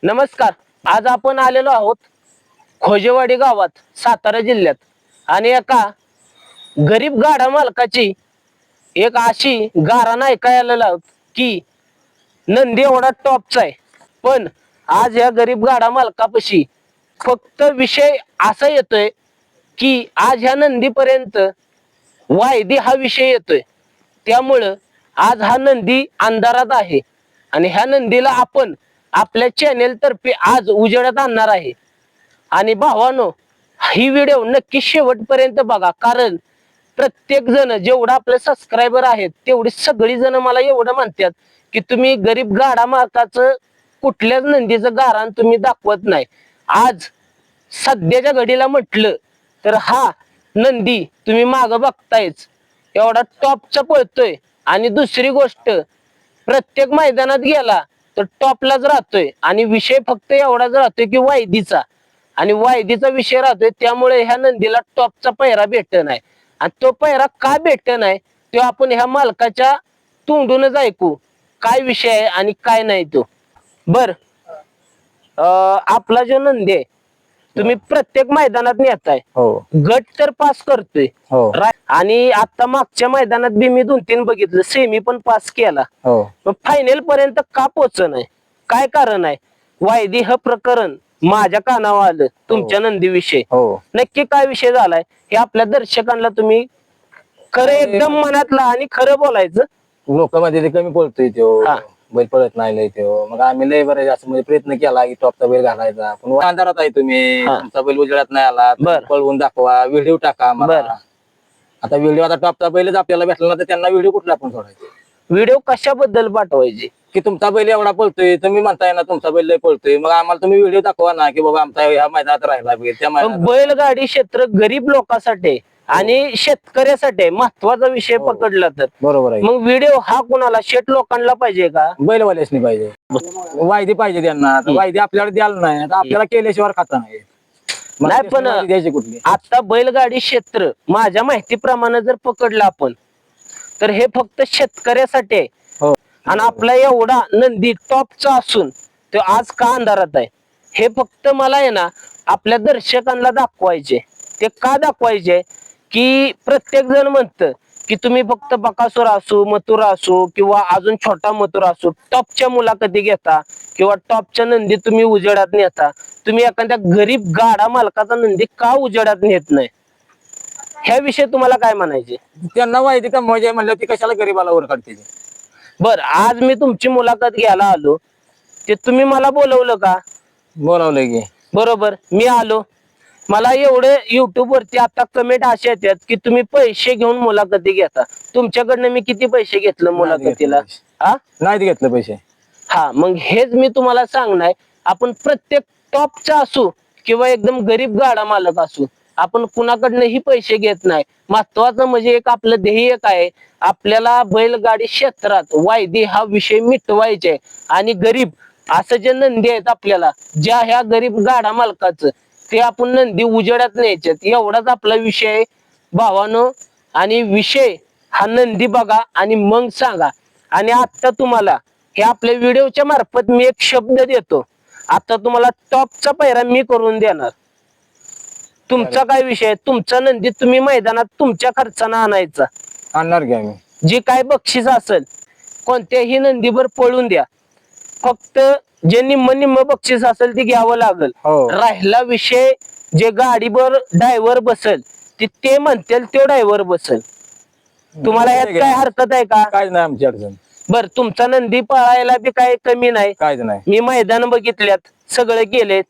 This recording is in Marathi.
नमस्कार. आज आपण आलेलो आहोत खोजेवाडी गावात सातारा जिल्ह्यात आणि एका गरीब गाडा मालकाची एक अशी गाराण ऐकायला आलेलो आहोत की नंदी एवढा टॉपचा आहे, पण आज या गरीब गाडा मालकापाशी फक्त विषय असा येतोय की आज ह्या नंदीपर्यंत वायदी हा विषय येतोय. त्यामुळं आज हा नंदी अंधारात आहे आणि ह्या नंदीला आपण आपल्या चॅनेल तर्फे आज उजेडात आणणार आहे. आणि भावानो, ही व्हिडिओ नक्की शेवटपर्यंत बघा, कारण प्रत्येक जण जेवढा आपले सबस्क्रायबर आहेत तेवढी सगळी जण मला एवढं म्हणतात की तुम्ही गरीब गाडा मालकाचं कुठल्याच नंदीचं गाराण तुम्ही दाखवत नाही. आज सध्याच्या घडीला म्हटलं तर हा नंदी तुम्ही माग बघतायच एवढा टॉपचा पळतोय. आणि दुसरी गोष्ट, प्रत्येक मैदानात गेला तर टॉपलाच राहतोय आणि विषय फक्त एवढाच राहतोय की वायदीचा, आणि वायदीचा विषय राहतोय. त्यामुळे ह्या नंदीला टॉपचा पैरा भेटत नाही आणि तो पैरा का भेटत नाही तो आपण ह्या मालकाच्या तोंडूनच ऐकू, काय विषय आहे आणि काय नाही तो. बर, आपला जो नंदी आहे तुम्ही प्रत्येक मैदानात नेताय, गट तर पास करतोय आणि आता मागच्या मैदानात बी मी 2-3 बघितलं, सेमी पण पास केला, फायनल पर्यंत का पोहोचत, काय कारण आहे? वायदी हे प्रकरण माझ्या कानावर आलं तुमच्या नंदी विषय, नक्की काय विषय झालाय हे आपल्या दर्शकांना तुम्ही खरं एकदम मनातलं आणि खरं बोलायचं. लोकांमध्ये कमी पळतोय तो, बैल पळत नाही लय तो. मग आम्ही लय बरं असं म्हणजे प्रयत्न केला की टॉपचा बैल घालायचा, पण अंधारात आहे तुम्ही, तुमचा बैल उजेडात नाही आला, पळवून दाखवा, व्हिडिओ टाका मला. आता व्हिडिओ आता टॉपचा बैलच आपल्याला भेटला ना, तर त्यांना व्हिडिओ कुठला आपण सोडायचे? व्हिडिओ कशाबद्दल पाठवायचे की तुमचा बैल एवढा पळतोय, तुम्ही म्हणताय ना तुमचा बैल लय पळतोय, मग आम्हाला तुम्ही व्हिडिओ दाखवा ना की बाबा आमचा ह्या मैदानात राहिला बैल. त्या बैलगाडी क्षेत्र गरीब लोकांसाठी आणि शेतकऱ्यासाठी महत्वाचा विषय पकडला तर बरोबर आहे. मग व्हिडिओ हा कुणाला, शेट लोकांना पाहिजे का बैलवाल्याच नाही पाहिजे? वायदी पाहिजे त्यांना. वायदी आपल्याला द्यायला नाही, आता आपल्याला केल्याशिवाय खाता नाही. नाही, पण द्यायची कुठली? आता बैलगाडी क्षेत्र माझ्या माहितीप्रमाणे जर पकडलं आपण तर हे फक्त शेतकऱ्यासाठी आहे. आणि आपला एवढा नंदी टॉपचा असून तो आज का अंधारात आहे हे फक्त मला आहे ना आपल्या दर्शकांना दाखवायचे. ते का दाखवायचे की प्रत्येक जण म्हणतं की तुम्ही फक्त बकासूर असू, मथुरा असू किंवा अजून छोटा मथुरा असू, टॉपच्या मुलाखती घेता किंवा टॉपच्या नंदी तुम्ही उजेडात नेता, तुम्ही एखाद्या गरीब गाडा मालकाचा नंदी का उजेडात नेत नाही, ह्याविषयी तुम्हाला काय म्हणायचे? त्यांना वायदी कमवायची म्हणलं ती कशाला गरीबाला वर काढते? बर, आज मी तुमची मुलाखत घ्यायला आलो, ते तुम्ही मला बोलवलं का? बोलावलंय की. बरोबर, मी आलो. मला एवढे युट्यूब वरती आता कमेंट असे येतात की तुम्ही पैसे घेऊन मुलाखती घेता. तुमच्याकडनं मी किती पैसे घेतलं मुलाखतीला? नाही घेतलं पैसे. हा, मग हेच मी तुम्हाला सांगणार, आपण प्रत्येक टॉपचा असू किंवा एकदम गरीब गाडा मालक असू, आपण कुणाकडनंही पैसे घेत नाही. महत्वाचं म्हणजे एक आपलं ध्येय काय, आपल्याला बैलगाडी क्षेत्रात वायदी हा विषय मिटवायचे आणि गरीब असं जे नंदी आहेत आपल्याला, ज्या ह्या गरीब गाडा मालकाचं ते आपण नंदी उजेडात न्यायचे, एवढाच आपला विषय भावानो. आणि विषय हा नंदी बघा आणि मग सांगा. आणि आता तुम्हाला हे आपल्या व्हिडिओच्या मार्फत मी एक शब्द देतो, आता तुम्हाला टॉपचा पैरा मी करून देणार. तुमचा काय विषय, तुमचा नंदी तुम्ही मैदानात तुमच्या खर्चानं आणायचा, आणणार की आम्ही. जी काय बक्षीस असेल कोणत्याही नंदीवर पळून द्या, फक्त जे निम्म बक्षीस असेल ते घ्यावं लागल. राहिला विषय जे गाडीवर ड्रायव्हर बसेल ते म्हणतील तो ड्रायव्हर बसेल. तुम्हाला यात काय हरकत आहे का? काय नाही आमची अडचण. बर, तुमचा नंदी पळायला बी काही कमी नाही, काय नाही. मी मैदान बघितल्यात, सगळे गेलेत,